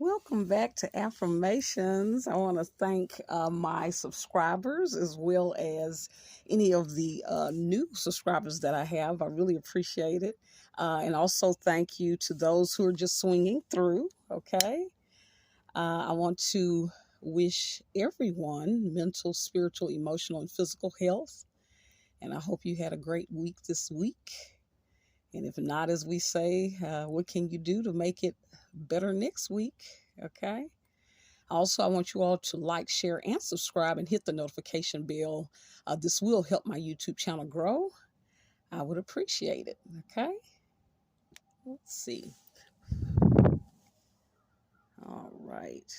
Welcome back to Affirmations. I want to thank my subscribers as well as any of the new subscribers that I have. I really appreciate it. And also thank you to those who are just swinging through. Okay. I want to wish everyone mental, spiritual, emotional, and physical health. And I hope you had a great week this week. And if not, as we say, what can you do to make it better next week? Okay. Also, I want you all to like, share, and subscribe and hit the notification bell. This will help my YouTube channel grow. I would appreciate it. Okay. Let's see. All right.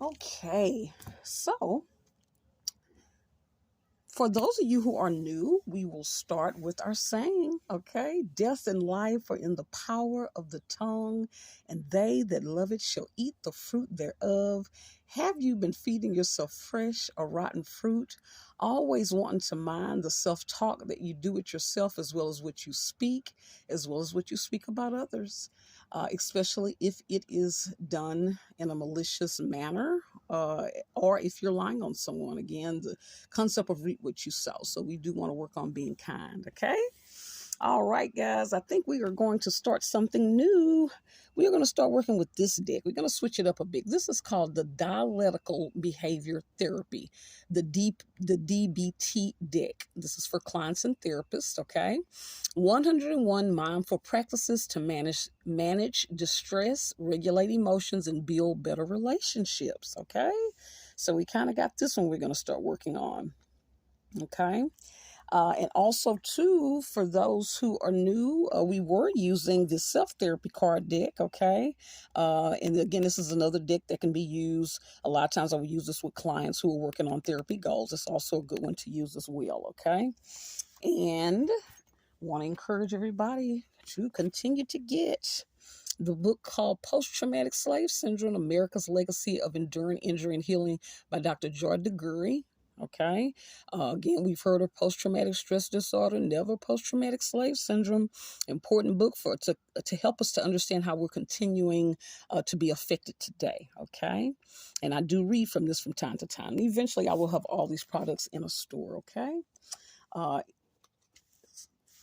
Okay. So, for those of you who are new, we will start with our saying, okay? Death and life are in the power of the tongue, and they that love it shall eat the fruit thereof. Have you been feeding yourself fresh or rotten fruit? Always wanting to mind the self talk that you do with yourself, as well as what you speak, as well as what you speak about others, especially if it is done in a malicious manner. Or if you're lying on someone, again, the concept of reap what you sow. So we do want to work on being kind, okay? All right, guys, I think we are going to start something new. We are going to start working with this deck. We're going to switch it up a bit. This is called the Dialectical Behavior Therapy, the DBT deck. This is for clients and therapists, okay? 101 mindful practices to manage distress, regulate emotions, and build better relationships, okay? So we kind of got this one we're going to start working on, okay? And also, too, for those who are new, we were using the self-therapy card deck, okay? And again, this is another deck that can be used. A lot of times I will use this with clients who are working on therapy goals. It's also a good one to use as well, okay? And want to encourage everybody to continue to get the book called Post-Traumatic Slave Syndrome, America's Legacy of Enduring Injury and Healing by Dr. Joy DeGury. Okay. Again, we've heard of post-traumatic stress disorder, never post-traumatic slave syndrome. Important book to help us to understand how we're continuing to be affected today. Okay. And I do read from this from time to time. Eventually, I will have all these products in a store. Okay. Uh,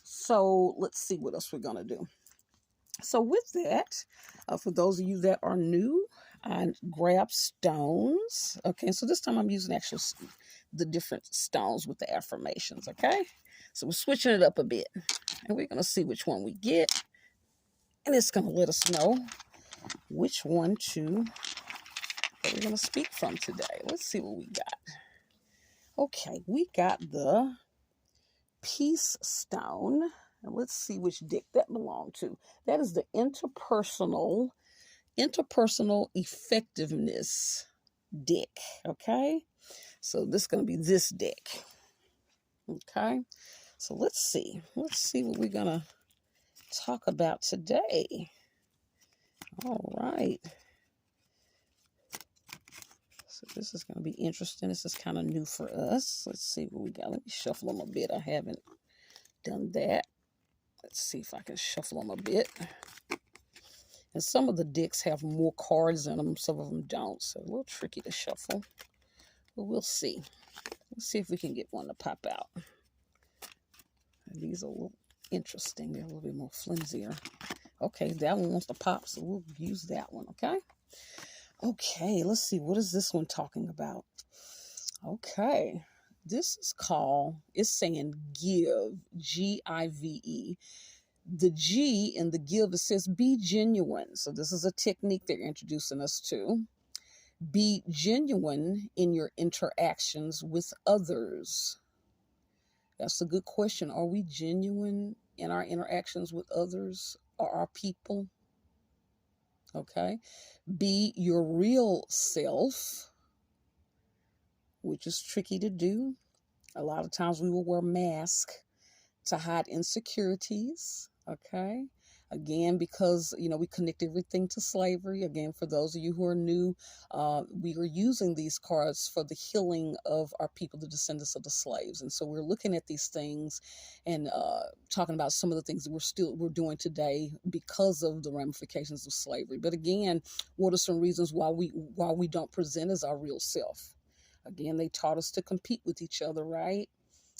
so let's see what else we're going to do. So with that, for those of you that are new, I grab stones. Okay, so this time I'm using the different stones with the affirmations. Okay, so we're switching it up a bit, and we're gonna see which one we get, and it's gonna let us know which one that we're gonna speak from today. Let's see what we got. Okay, we got the Peace Stone. And let's see which deck that belonged to. That is the interpersonal effectiveness deck. Okay, so this is going to be this deck. Okay, so let's see what we're going to talk about today. All right, so this is going to be interesting. This is kind of new for us. Let's see what we got. Let me shuffle them a bit. I haven't done that. Let's see if I can shuffle them a bit. And some of the decks have more cards in them, some of them don't. So a little tricky to shuffle. But we'll see. Let's see if we can get one to pop out. And these are a little interesting. They're a little bit more flimsier. Okay, that one wants to pop, so we'll use that one, okay? Okay, let's see. What is this one talking about? Okay. This is it's saying give, Give. The G in the give, it says be genuine. So this is a technique they're introducing us to. Be genuine in your interactions with others. That's a good question. Are we genuine in our interactions with others or our people? Okay. Be your real self, which is tricky to do. A lot of times we will wear masks to hide insecurities. Okay. Again, because, we connect everything to slavery. Again, for those of you who are new, we are using these cards for the healing of our people, the descendants of the slaves. And so we're looking at these things and talking about some of the things that we're doing today because of the ramifications of slavery. But again, what are some reasons why we don't present as our real self? Again, they taught us to compete with each other, right?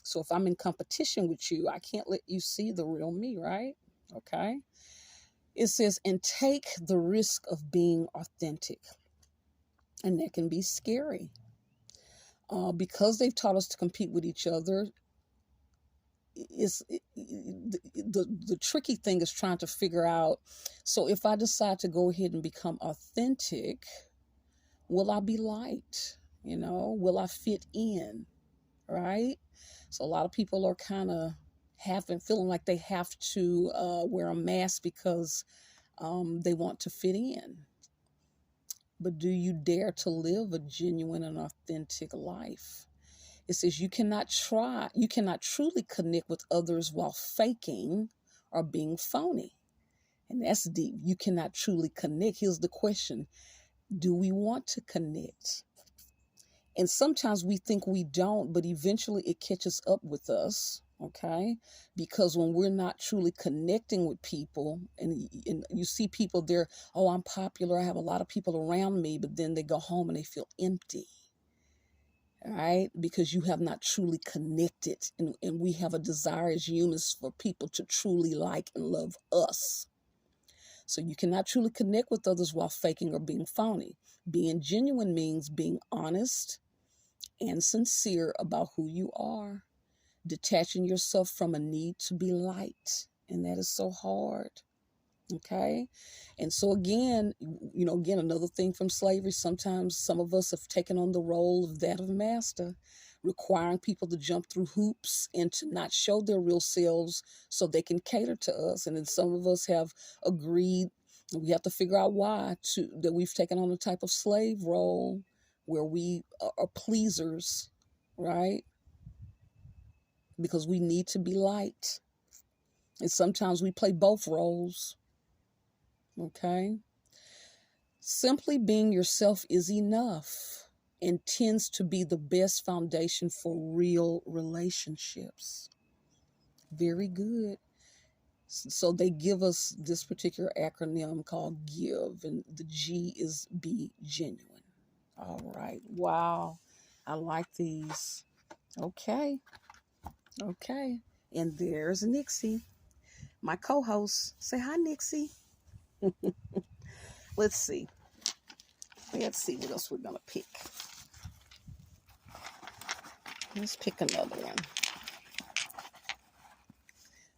So if I'm in competition with you, I can't let you see the real me, right? Okay. It says, and take the risk of being authentic. And that can be scary. Because they've taught us to compete with each other, the tricky thing is trying to figure out, so if I decide to go ahead and become authentic, will I be liked? Will I fit in? Right? So a lot of people are kind of feeling like they have to wear a mask because they want to fit in. But do you dare to live a genuine and authentic life? It says you cannot truly connect with others while faking or being phony. And that's deep. You cannot truly connect. Here's the question. Do we want to connect? And sometimes we think we don't, but eventually it catches up with us, okay? Because when we're not truly connecting with people, and you see people there, oh, I'm popular, I have a lot of people around me, but then they go home and they feel empty, all right? Because you have not truly connected, and we have a desire as humans for people to truly like and love us. So you cannot truly connect with others while faking or being phony. Being genuine means being honest and sincere about who you are, detaching yourself from a need to be liked. And that is so hard. Okay. And so again, another thing from slavery, sometimes some of us have taken on the role of that of master, requiring people to jump through hoops and to not show their real selves so they can cater to us. And then some of us have agreed, and we have to figure out why, that we've taken on a type of slave role where we are pleasers, right? Because we need to be liked. And sometimes we play both roles. Okay? Simply being yourself is enough and tends to be the best foundation for real relationships. Very good. So they give us this particular acronym called GIVE, and the G is be genuine. All right. Wow. I like these. Okay. Okay. And there's Nixie, my co-host. Say hi, Nixie. Let's see. Let's see what else we're going to pick. Let's pick another one.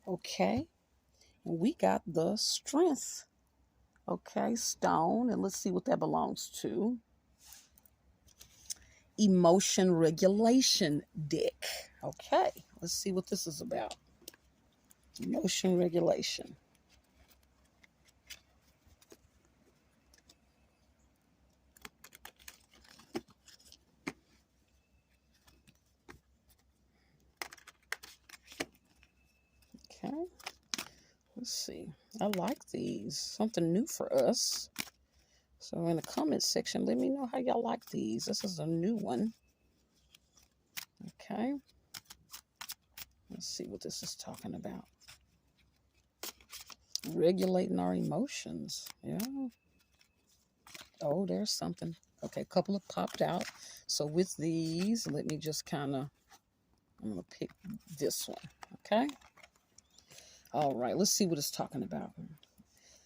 Okay. We got the Strength. Okay. Stone. And let's see what that belongs to. Emotion Regulation deck. Okay. Let's see what this is about. Emotion regulation. Okay. Let's see. I like these. Something new for us. So in the comment section, let me know how y'all like these. This is a new one. Okay. Let's see what this is talking about. Regulating our emotions. Yeah. Oh, there's something. Okay, a couple have popped out. So with these, let me just I'm going to pick this one. Okay. All right, let's see what it's talking about.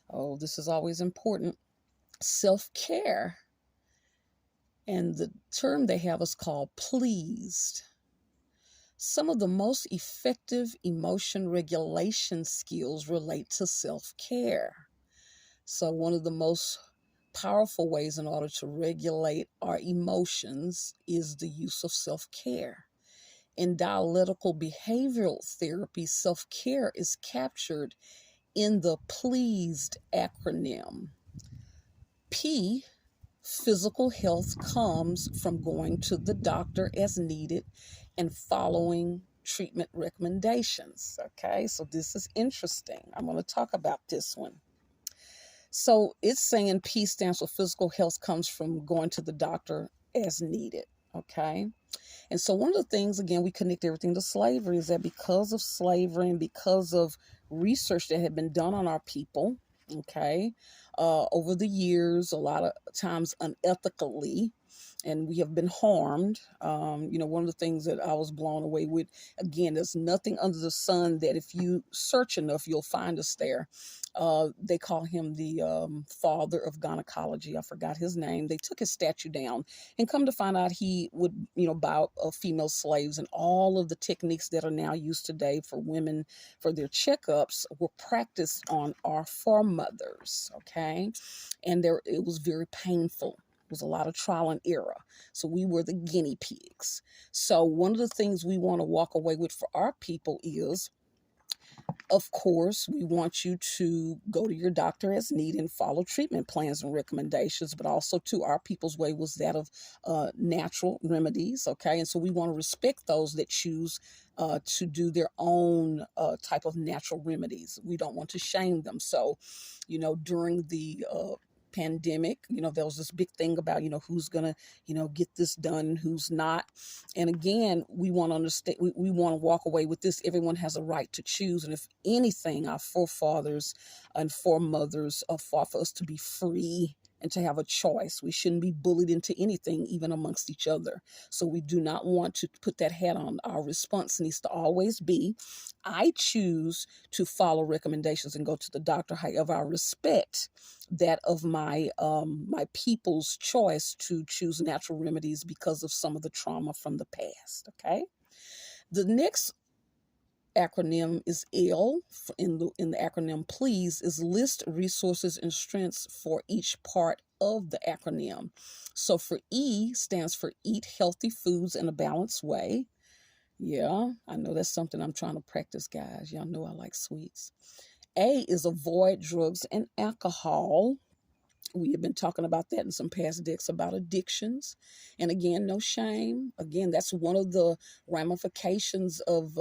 Oh, this is always important. Self-care. And the term they have is called pleased. Some of the most effective emotion regulation skills relate to self-care. So one of the most powerful ways in order to regulate our emotions is the use of self-care. In dialectical behavioral therapy, self-care is captured in the pleased acronym. P, physical health, comes from going to the doctor as needed and following treatment recommendations. Okay, so this is interesting. I'm going to talk about this one. So it's saying P stands for physical health comes from going to the doctor as needed. Okay. And so one of the things, again, we connect everything to slavery is that because of slavery and because of research that had been done on our people, okay, over the years, a lot of times unethically, and we have been harmed. One of the things that I was blown away with, again, there's nothing under the sun that if you search enough, you'll find us there. They call him the father of gynecology. I forgot his name. They took his statue down, and come to find out he would, buy female slaves, and all of the techniques that are now used today for women for their checkups were practiced on our foremothers. Okay, and it was very painful. It was a lot of trial and error. So we were the guinea pigs. So one of the things we want to walk away with for our people is, of course, we want you to go to your doctor as needed and follow treatment plans and recommendations, but also too, our people's way was that of natural remedies, okay? And so we want to respect those that choose to do their own type of natural remedies. We don't want to shame them. So, during the pandemic, there was this big thing about, who's gonna, get this done and who's not. And again, we want to understand, we want to walk away with this. Everyone has a right to choose. And if anything, our forefathers and foremothers fought for us to be free and to have a choice. We shouldn't be bullied into anything, even amongst each other. So we do not want to put that hat on. Our response needs to always be, I choose to follow recommendations and go to the doctor. However, I respect that of my people's choice to choose natural remedies because of some of the trauma from the past. Okay. The next acronym is L in the acronym please is list resources and strengths for each part of the acronym. So for E stands for eat healthy foods in a balanced way. Yeah, I know that's something I'm trying to practice, guys. Y'all know I like sweets. A is avoid drugs and alcohol. We have been talking about that in some past decks about addictions. And again, no shame. Again, that's one of the ramifications of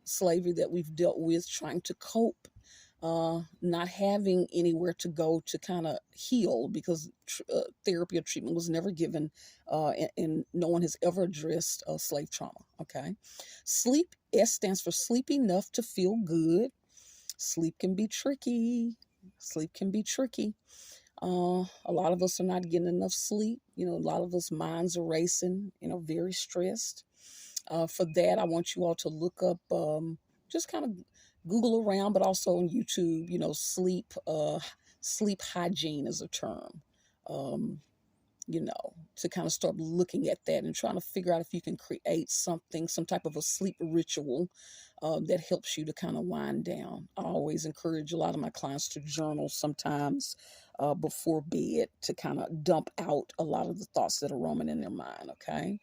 slavery that we've dealt with, trying to cope, not having anywhere to go to kind of heal because therapy or treatment was never given, and no one has ever addressed slave trauma. Okay. Sleep, S stands for sleep enough to feel good. Sleep can be tricky. Sleep can be tricky. A lot of us are not getting enough sleep. A lot of us minds are racing, very stressed. For that, I want you all to look up, just kind of Google around, but also on YouTube, sleep hygiene is a term, to kind of start looking at that and trying to figure out if you can create some type of a sleep ritual that helps you to kind of wind down. I always encourage a lot of my clients to journal sometimes before bed to kind of dump out a lot of the thoughts that are roaming in their mind, okay?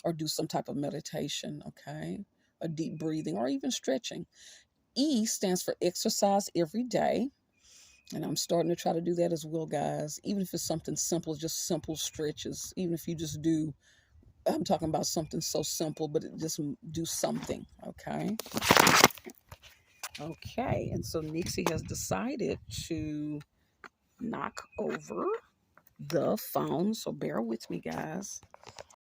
Or do some type of meditation, okay? A deep breathing or even stretching. E stands for exercise every day. And I'm starting to try to do that as well, guys. Even if it's something simple, just simple stretches. Even if you just do, I'm talking about something so simple, but just do something, okay? Okay, and so Nixie has decided to knock over the phone. So bear with me, guys.